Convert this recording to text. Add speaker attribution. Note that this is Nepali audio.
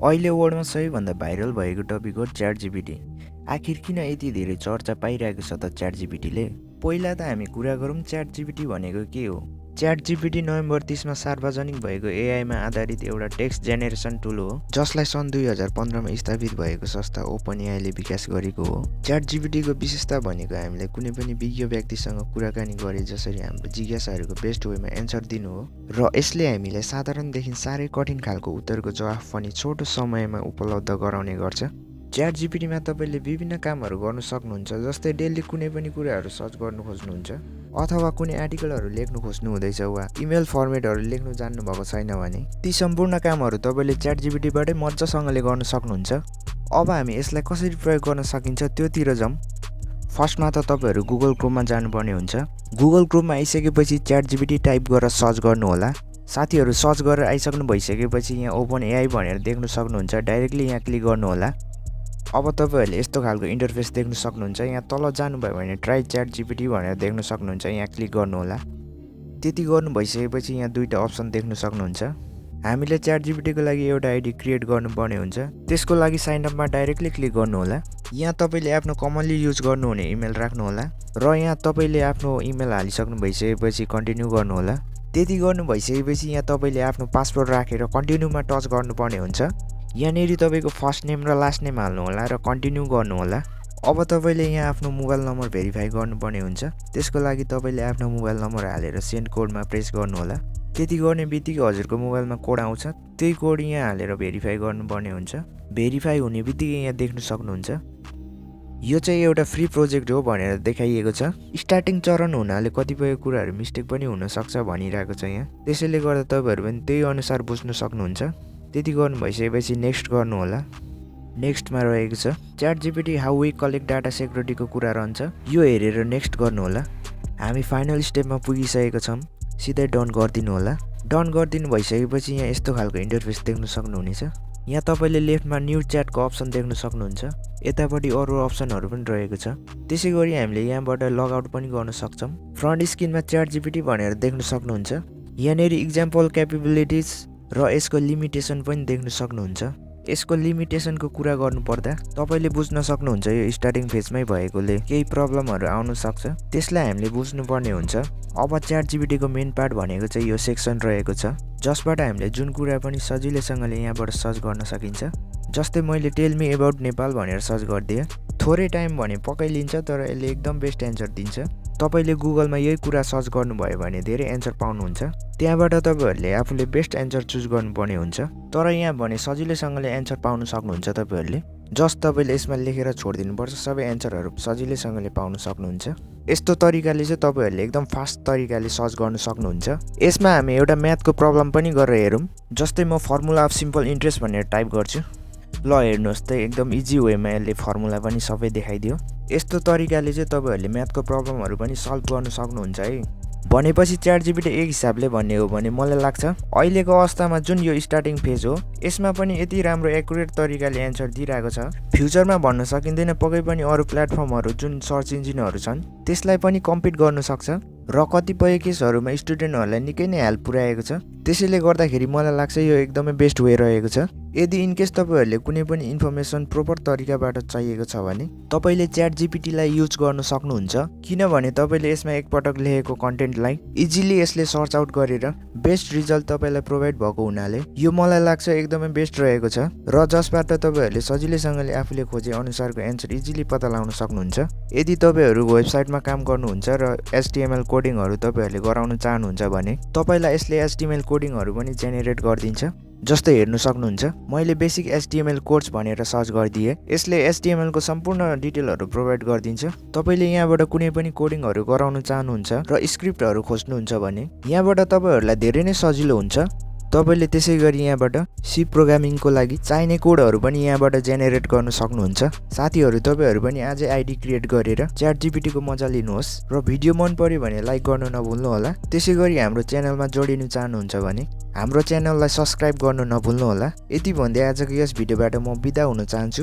Speaker 1: अहिले वर्ल्डमा सबैभन्दा भाइरल भएको टपिक हो च्याटजिपिटी। आखिर किन यति धेरै चर्चा पाइरहेको छ त च्याटजिपिटीले? पहिला त हामी कुरा गरौँ च्याटजिपिटी भनेको के हो। च्याटजिपिटी नोभेम्बर 30मा सार्वजनिक भएको एआईमा आधारित एउटा टेक्स्ट जेनेरेसन टुल हो, जसलाई सन् 2015मा स्थापित भएको संस्था ओपन एआईले विकास गरेको हो। च्याटजिपिटीको विशेषता भनेको हामीलाई कुनै पनि विज्ञ व्यक्तिसँग कुराकानी गरे जसरी हाम्रो जिज्ञासाहरूको बेस्ट वेमा एन्सर दिनु हो, र यसले हामीलाई साधारणदेखि साह्रै कठिन खालको उत्तरको जवाफ पनि छोटो समयमा उपलब्ध गराउने गर्छ। च्याटजिपिटीमा तपाईँले विभिन्न कामहरू गर्न सक्नुहुन्छ, जस्तै डेली कुनै पनि कुराहरू सर्च गर्नु खोज्नुहुन्छ, अथवा कुनै आर्टिकलहरू लेख्नु खोज्नु हुँदैछ वा इमेल फर्मेटहरू लेख्नु जान्नुभएको छैन भने ती सम्पूर्ण कामहरू तपाईँले च्याटजिपिटीबाटै मजासँगले गर्न सक्नुहुन्छ। अब हामी यसलाई कसरी प्रयोग गर्न सकिन्छ त्योतिर जाउँ। फर्स्टमा त तपाईँहरू गुगल क्रोममा जानुपर्ने हुन्छ। गुगल क्रोममा आइसकेपछि च्याटजिपिटी टाइप गरेर सर्च गर्नुहोला। साथीहरू सर्च गरेर आइसक्नु भइसकेपछि यहाँ ओपन एआई भनेर देख्न सक्नुहुन्छ, डाइरेक्टली यहाँ क्लिक गर्नुहोला। अब तपाईँहरूले यस्तो खालको इन्टरफेस देख्न सक्नुहुन्छ। यहाँ तल जानुभयो भने ट्राई च्याटजिपिटी भनेर देख्न सक्नुहुन्छ, यहाँ क्लिक गर्नुहोला। त्यति गर्नु भइसकेपछि यहाँ दुईवटा अप्सन देख्न सक्नुहुन्छ। हामीले च्याटजिपिटीको लागि एउटा आइडी क्रिएट गर्नुपर्ने हुन्छ, त्यसको लागि साइनअपमा डाइरेक्टली क्लिक गर्नुहोला। यहाँ तपाईँले आफ्नो कमनली युज गर्नुहुने इमेल राख्नुहोला, र यहाँ तपाईँले आफ्नो इमेल हालिसक्नु भइसकेपछि कन्टिन्यू गर्नुहोला। त्यति गर्नु भइसकेपछि यहाँ तपाईँले आफ्नो पासवर्ड राखेर कन्टिन्यूमा टच गर्नुपर्ने हुन्छ। यहाँनिर तपाईँको फर्स्ट नेम र लास्ट नेम हाल्नुहोला र कन्टिन्यू गर्नुहोला। अब तपाईँले यहाँ आफ्नो मोबाइल नम्बर भेरिफाई गर्नुपर्ने हुन्छ, त्यसको लागि तपाईँले आफ्नो मोबाइल नम्बर हालेर सेन्ड कोडमा प्रेस गर्नुहोला। त्यति गर्ने बित्तिकै हजुरको मोबाइलमा कोड आउँछ, त्यही कोड यहाँ हालेर भेरिफाई गर्नुपर्ने हुन्छ। भेरिफाई हुने बित्तिकै यहाँ देख्न सक्नुहुन्छ यो चाहिँ एउटा फ्री प्रोजेक्ट हो भनेर देखाइएको छ। स्टार्टिङ चरण हुनाले कतिपय कुराहरू मिस्टेक पनि हुनसक्छ भनिरहेको छ यहाँ, त्यसैले गर्दा तपाईँहरू पनि त्यही अनुसार बुझ्न सक्नुहुन्छ। त्यति गर्नु भइसकेपछि नेक्स्ट गर्नुहोला। नेक्स्टमा रहेको छ च्याटजिपिटी हाउ वी कलेक्ट डाटा सेक्युरिटीको कुरा रहन्छ, यो हेरेर नेक्स्ट गर्नुहोला। हामी फाइनल स्टेपमा पुगिसकेका छौँ, सिधै डन गरिदिनु होला। डन गरिदिनु भइसकेपछि यहाँ यस्तो खालको इन्टरफेस देख्न सक्नुहुनेछ। यहाँ तपाईँले लेफ्टमा न्यू च्याटको अप्सन देख्न सक्नुहुन्छ, यतापट्टि अरू अप्सनहरू पनि रहेको छ। त्यसै गरी हामीले यहाँबाट लगआउट पनि गर्न सक्छौँ। फ्रन्ट स्क्रिनमा च्याटजिपिटी भनेर देख्न सक्नुहुन्छ। यहाँनिर इक्जाम्पल क्यापेबिलिटिज र यसको लिमिटेसन पनि देख्न सक्नुहुन्छ। यसको लिमिटेसनको कुरा गर्नुपर्दा तपाईँले बुझ्न सक्नुहुन्छ यो स्टार्टिङ फेजमै भएकोले केही प्रब्लमहरू आउन सक्छ, त्यसलाई हामीले बुझ्नुपर्ने हुन्छ। अब च्याटजिपिटीको मेन पार्ट भनेको चाहिँ यो सेक्सन रहेको छ, जसबाट हामीले जुन कुरा पनि सजिलैसँगले यहाँबाट सर्च गर्न सकिन्छ। जस्तै मैले टेल मी एबाउट नेपाल भनेर सर्च गरिदिएँ, थोरै टाइम भने पक्कै लिन्छ, तर यसले एकदम बेस्ट एन्सर दिन्छ। तपाईँले गुगलमा यही कुरा सर्च गर्नुभयो भने धेरै एन्सर पाउनुहुन्छ। त्यहाँबाट तपाईँहरूले आफूले बेस्ट एन्सर चुज गर्नुपर्ने हुन्छ, तर यहाँ भने सजिलैसँगले एन्सर पाउन सक्नुहुन्छ तपाईँहरूले। जस्ट तपाईँले यसमा लेखेर छोडिदिनुपर्छ, सबै एन्सरहरू सजिलैसँगले पाउन सक्नुहुन्छ। यस्तो तरिकाले चाहिँ तपाईँहरूले एकदम फास्ट तरिकाले सर्च गर्न सक्नुहुन्छ। यसमा हामी एउटा म्याथको प्रब्लम पनि गरेर हेरौँ। जस्तै म फर्मुला अफ सिम्पल इन्ट्रेस्ट भनेर टाइप गर्छु, ल हेर्नुहोस् त एकदम इजी वेमा यसले फर्मुला पनि सबै देखाइदियो। यस्तो तरिकाले चाहिँ तपाईँहरूले म्याथको प्रब्लमहरू पनि सल्भ गर्न सक्नुहुन्छ है। भनेपछि च्याटजिपिटी एक हिसाबले भन्ने हो भने मलाई लाग्छ अहिलेको अवस्थामा जुन यो स्टार्टिङ फेज हो, यसमा पनि यति राम्रो एकुरेट तरिकाले एन्सर दिइरहेको छ। फ्युचरमा भन्न सकिँदैन, पक्कै पनि अरू प्लेटफर्महरू जुन सर्च इन्जिनहरू छन् त्यसलाई पनि कम्पिट गर्न सक्छ, र कतिपय केसहरूमा स्टुडेन्टहरूलाई निकै नै हेल्प पुर्याएको छ। त्यसैले गर्दाखेरि मलाई लाग्छ यो एकदमै बेस्ट वे रहेको छ। यदि इनकेस तपाईँहरूले कुनै पनि इन्फर्मेसन प्रोपर तरिकाबाट चाहिएको छ भने तपाईँले च्याटजिपिटीलाई युज गर्न सक्नुहुन्छ, किनभने तपाईँले यसमा एकपटक लेखेको कन्टेन्टलाई इजिली यसले सर्च आउट गरेर बेस्ट रिजल्ट तपाईँलाई प्रोभाइड भएको हुनाले यो मलाई लाग्छ एकदमै बेस्ट रहेको छ, र जसबाट तपाईँहरूले सजिलैसँगले आफूले खोजे अनुसारको एन्सर इजिली पत्ता लगाउन सक्नुहुन्छ। यदि तपाईँहरू वेबसाइटमा काम गर्नुहुन्छ र HTML कोडिङहरू तपाईँहरूले गराउन चाहनुहुन्छ भने तपाईँलाई यसले HTML कोडिङहरू पनि जेनेरेट गरिदिन्छ। जस्तै हेर्नु सक्नुहुन्छ, मैले बेसिक HTML कोड्स भनेर सर्च गरिदिएँ, यसले HTML को सम्पूर्ण डिटेलहरू प्रोभाइड गरिदिन्छ। तपाईँले यहाँबाट कुनै पनि कोडिङहरू गराउन चाहनुहुन्छ र स्क्रिप्टहरू खोज्नुहुन्छ भने यहाँबाट तपाईँहरूलाई धेरै नै सजिलो हुन्छ। तपाईँले त्यसै गरी यहाँबाट सी प्रोग्रामिङको लागि चाहिने कोडहरू पनि यहाँबाट जेनेरेट गर्न सक्नुहुन्छ। साथीहरू तपाईँहरू पनि आजै आइडी क्रिएट गरेर च्याटजिपिटीको मजा लिनुहोस्, र भिडियो मन पर्यो भने लाइक गर्न नभुल्नु होला। त्यसै गरी हाम्रो च्यानलमा जोडिनु चाहनुहुन्छ भने हाम्रो च्यानललाई सब्स्क्राइब गर्न नभुल्नु होला। यति भन्दै आजको यस भिडियोबाट म बिदा हुन चाहन्छु।